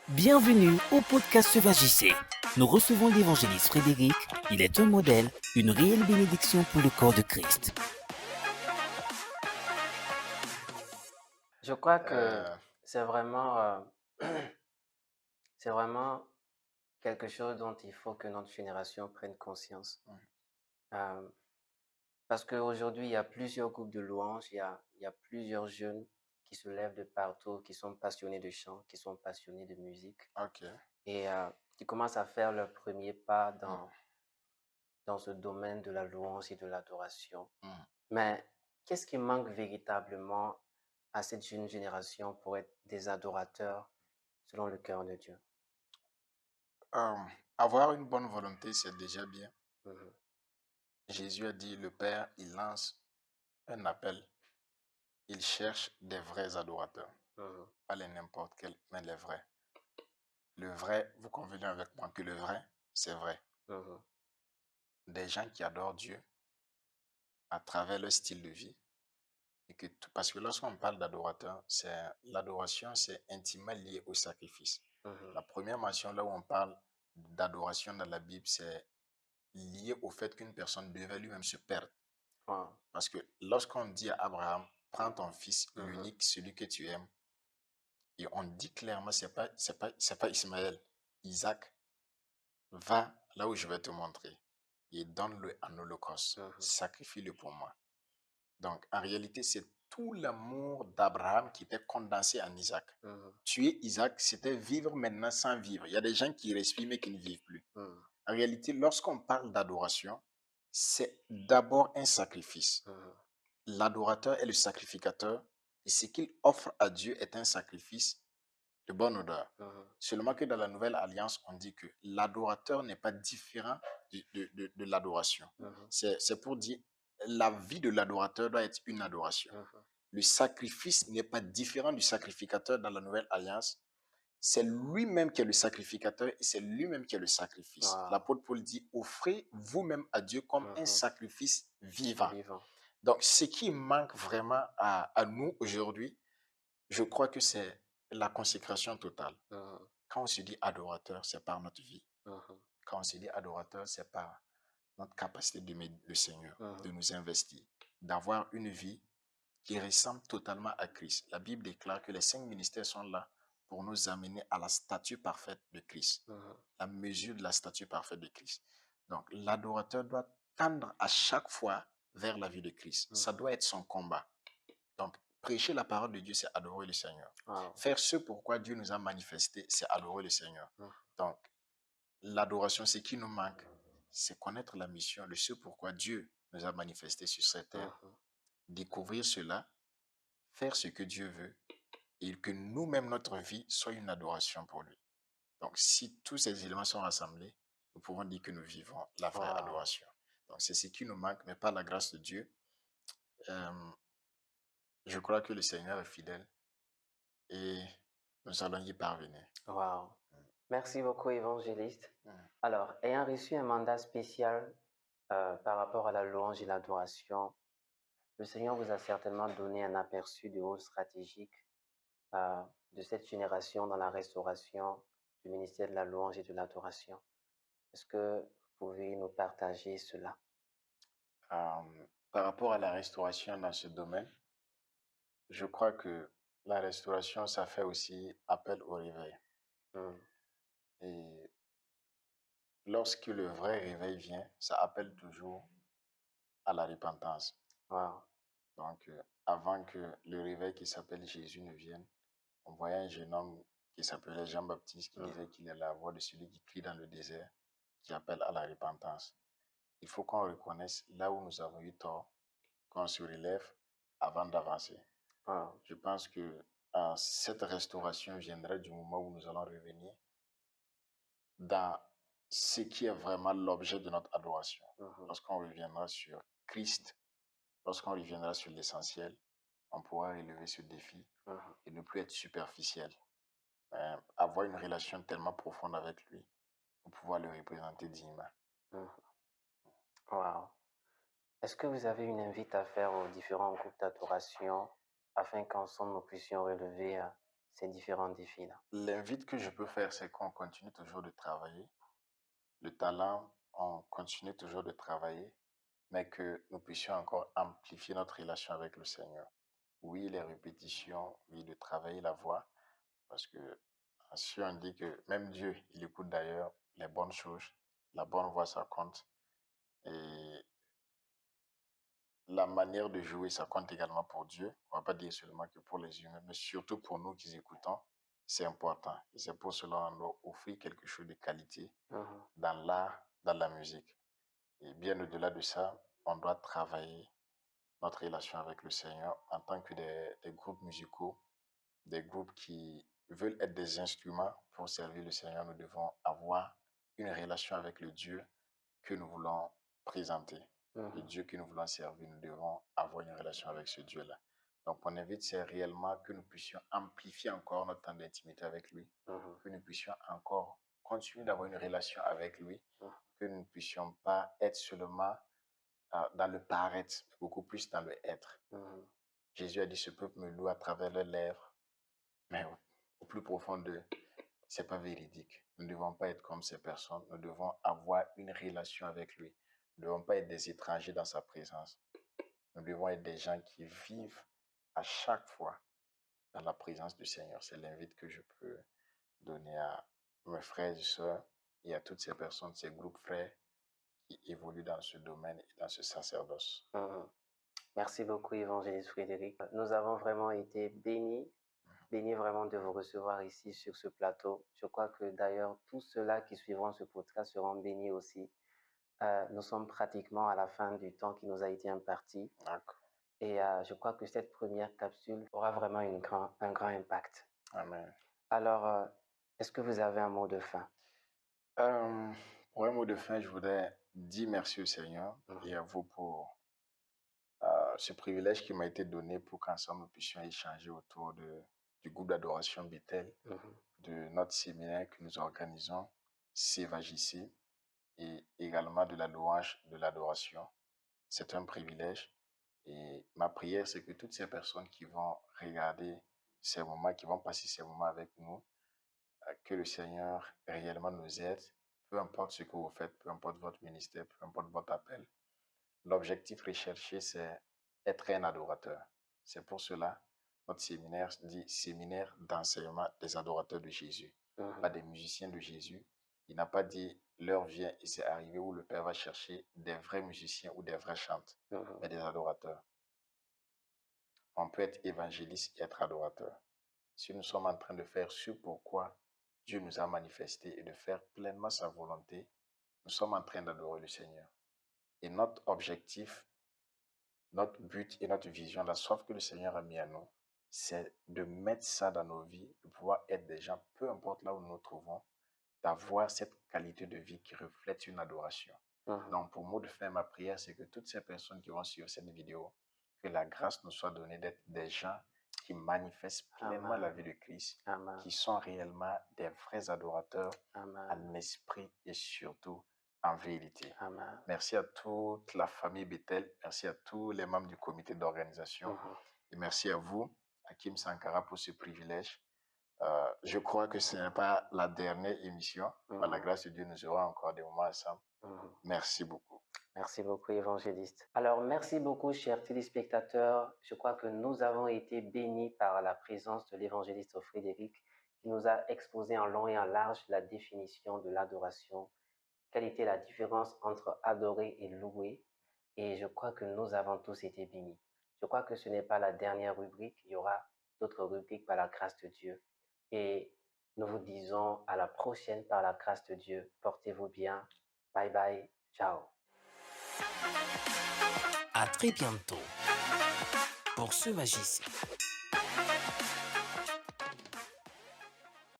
Bienvenue au podcast Sauvagissé. Nous recevons l'évangéliste Frédéric. Il est un modèle, une réelle bénédiction pour le corps de Christ. Je crois que Euh, c'est vraiment, c'est vraiment quelque chose dont il faut que notre génération prenne conscience. Euh, Parce qu'aujourd'hui, il y a plusieurs groupes de louanges, il y a plusieurs jeunes qui se lèvent de partout, qui sont passionnés de chant, qui sont passionnés de musique ok. et qui commencent à faire leur premier pas Mm, dans ce domaine de la louange et de l'adoration. mm. Mais qu'est-ce qui manque véritablement à cette jeune génération pour être des adorateurs selon le cœur de Dieu? Euh, Avoir une bonne volonté, c'est déjà bien. Mhm, Jésus a dit, le Père, il lance un appel. Il cherche des vrais adorateurs. mhm, Pas les n'importe quels, mais les vrais. Le vrai, vous convenez avec moi que le vrai, c'est vrai. mhm, Des gens qui adorent Dieu à travers leur style de vie. Parce que lorsqu'on parle d'adorateur, l'adoration, c'est intimement lié au sacrifice. mhm. La première mention là où on parle d'adoration dans la Bible, c'est lié au fait qu'une personne devait lui-même se perdre. Wow. Parce que lorsqu'on dit à Abraham, prends ton fils Mhm, l'unique, celui que tu aimes, et on dit clairement, c'est pas Ismaël, Isaac, va là où je vais te montrer et donne-le en holocauste, mhm, sacrifie-le pour moi. Donc, en réalité, c'est tout l'amour d'Abraham qui était condensé en Isaac. mhm, Tuer Isaac, c'était vivre maintenant sans vivre. Il y a des gens qui respirent mais qui ne vivent plus. mhm, En réalité, lorsqu'on parle d'adoration, c'est d'abord un sacrifice. mhm, L'adorateur est le sacrificateur et ce qu'il offre à Dieu est un sacrifice de bonne odeur. mhm, Seulement que dans la nouvelle alliance, on dit que l'adorateur n'est pas différent de l'adoration. mhm, C'est pour dire la vie de l'adorateur doit être une adoration. mhm. Le sacrifice n'est pas différent du sacrificateur dans la nouvelle alliance. C'est lui-même qui est le sacrificateur et c'est lui-même qui est le sacrifice. Wow. L'apôtre Paul dit, offrez vous-même à Dieu comme un Mhm. sacrifice vivant. Vivant. Donc, ce qui manque vraiment à nous aujourd'hui, je crois que c'est la consécration totale. Mhm, Quand on se dit adorateur, c'est par notre vie. mhm, Quand on se dit adorateur, c'est par notre capacité d'aimer le Seigneur, de mhm. nous investir, d'avoir une vie qui ressemble totalement à Christ. La Bible déclare que les 5 ministères sont là pour nous amener à la stature parfaite de Christ, Mhm, la mesure de la stature parfaite de Christ. Donc, l'adorateur doit tendre à chaque fois vers la vie de Christ. Ça mhm. doit être son combat. Donc, prêcher la parole de Dieu, c'est adorer le Seigneur. Wow. Faire ce pourquoi Dieu nous a manifesté, c'est adorer le Seigneur. Mhm, Donc, l'adoration, ce qui nous manque, c'est connaître la mission, le ce pourquoi Dieu nous a manifesté sur cette terre. mhm. Découvrir cela, faire ce que Dieu veut et que nous-mêmes, notre vie, soit une adoration pour lui. Donc, si tous ces éléments sont rassemblés, nous pouvons dire que nous vivons la vraie Wow. adoration. Donc, c'est ce qui nous manque, mais par la grâce de Dieu, euh, je crois que le Seigneur est fidèle et nous allons y parvenir. Wow. Merci beaucoup, évangéliste. Mm. Alors, ayant reçu un mandat spécial par rapport à la louange et l'adoration, le Seigneur vous a certainement donné un aperçu du rôle stratégique euh, de cette génération dans la restauration du ministère de la louange et de l'adoration. Est-ce que vous pouvez nous partager cela? Par rapport à la restauration dans ce domaine, je crois que la restauration, ça fait aussi appel au réveil. Mm. Et lorsque le vrai réveil vient, ça appelle toujours à la repentance. Wow. Donc, avant que le réveil qui s'appelle Jésus ne vienne, on voyait un jeune homme qui s'appelait Jean-Baptiste qui disait Mm. qu'il est la voix de celui qui crie dans le désert, qui appelle à la repentance. Il faut qu'on reconnaisse là où nous avons eu tort, qu'on se relève avant d'avancer. Wow. Je pense que cette restauration viendra du moment où nous allons revenir dans ce qui est vraiment l'objet de notre adoration. Mhm. Lorsqu'on reviendra sur Christ, lorsqu'on reviendra sur l'essentiel, on pourra relever ce défi Mhm. et ne plus être superficiel. Avoir une relation tellement profonde avec lui pour pouvoir le représenter dignement. Mhm. Wow. Est-ce que vous avez une invite à faire aux différents groupes d'adoration afin qu'ensemble nous puissions relever ces différents défis-là? L'invite que je peux faire, c'est qu'on continue toujours de travailler. Le talent, on continue toujours de travailler, mais que nous puissions encore amplifier notre relation avec le Seigneur. Oui, les répétitions, oui, de travailler la voix, parce que si on dit que même Dieu, il écoute d'ailleurs les bonnes choses, la bonne voix, ça compte. Et la manière de jouer, ça compte également pour Dieu. On ne va pas dire seulement que pour les humains, mais surtout pour nous qui écoutons, c'est important. Et c'est pour cela qu'on doit offrir quelque chose de qualité Mhm, dans l'art, dans la musique. Et bien au-delà de ça, on doit travailler notre relation avec le Seigneur en tant que des groupes musicaux, des groupes qui veulent être des instruments pour servir le Seigneur. Nous devons avoir une relation avec le Dieu que nous voulons présenter. Le mhm, Dieu que nous voulons servir, nous devons avoir une relation avec ce Dieu-là. Donc, mon invite, c'est réellement que nous puissions amplifier encore notre temps d'intimité avec lui, mhm, que nous puissions encore continuer d'avoir une relation avec lui, mhm, que nous ne puissions pas être seulement dans le paraître, mais beaucoup plus dans le être. mhm. Jésus a dit, ce peuple me loue à travers leurs lèvres, mais au plus profond d'eux, c'est pas véridique. Nous ne devons pas être comme ces personnes. Nous devons avoir une relation avec lui. Nous ne devons pas être des étrangers dans sa présence. Nous devons être des gens qui vivent à chaque fois dans la présence du Seigneur. C'est l'invite que je peux donner à mes frères et sœurs et à toutes ces personnes, ces groupes frères qui évoluent dans ce domaine et dans ce sacerdoce. Mhm. Merci beaucoup, évangéliste Frédéric. Nous avons vraiment été bénis vraiment de vous recevoir ici sur ce plateau. Je crois que d'ailleurs, tous ceux-là qui suivront ce podcast seront bénis aussi. Nous sommes pratiquement à la fin du temps qui nous a été imparti D'accord. et je crois que cette première capsule aura vraiment un grand impact. Amen. Alors, est-ce que vous avez un mot de fin? Euh, pour un mot de fin, je voudrais dire merci au Seigneur Mhm, et à vous pour ce privilège qui m'a été donné pour qu'ensemble nous puissions échanger autour du groupe d'adoration Bethel, mhm, de notre séminaire que nous organisons, CEVAJC, et également de la louange de l'adoration. C'est un privilège et ma prière, c'est que toutes ces personnes qui vont regarder ces moments, qui vont passer ces moments avec nous, que le Seigneur réellement nous aide, peu importe ce que vous faites, peu importe votre ministère, peu importe votre appel. L'objectif recherché, c'est être un adorateur. C'est pour cela notre séminaire dit séminaire d'enseignement des adorateurs de Jésus, mhm, pas des musiciens de Jésus. Il n'a pas dit l'heure vient et c'est arrivé où le Père va chercher des vrais musiciens ou des vrais chantes, mhm. mais des adorateurs. On peut être évangéliste et être adorateur. Si nous sommes en train de faire ce pourquoi Dieu nous a manifesté et de faire pleinement sa volonté, nous sommes en train d'adorer le Seigneur. Et notre objectif, notre but et notre vision, la soif que le Seigneur a mis à nous, c'est de mettre ça dans nos vies, de pouvoir être des gens, peu importe là où nous nous trouvons, d'avoir cette qualité de vie qui reflète une adoration. Mhm. Donc, pour mot de fin, ma prière, c'est que toutes ces personnes qui vont suivre cette vidéo, que la grâce nous soit donnée d'être des gens qui manifestent pleinement la Amen. vie de Christ, Amen. qui sont réellement des vrais adorateurs Amen. en esprit et surtout en vérité. Amen. Merci à toute la famille Bethel, merci à tous les membres du comité d'organisation Mhm. et merci à vous, Hakim Sankara, pour ce privilège. Je crois que ce n'est pas la dernière émission. Par la Mhm. grâce de Dieu, nous aurons encore des moments ensemble. Mhm. Merci beaucoup. Merci beaucoup, évangéliste. Alors, merci beaucoup, chers téléspectateurs. Je crois que nous avons été bénis par la présence de l'évangéliste Frédéric, qui nous a exposé en long et en large la définition de l'adoration, quelle était la différence entre adorer et louer. Et je crois que nous avons tous été bénis. Je crois que ce n'est pas la dernière rubrique. Il y aura d'autres rubriques par la grâce de Dieu. Et nous vous disons à la prochaine par la grâce de Dieu. Portez-vous bien. Bye bye. Ciao. À très bientôt pour ce Magicien.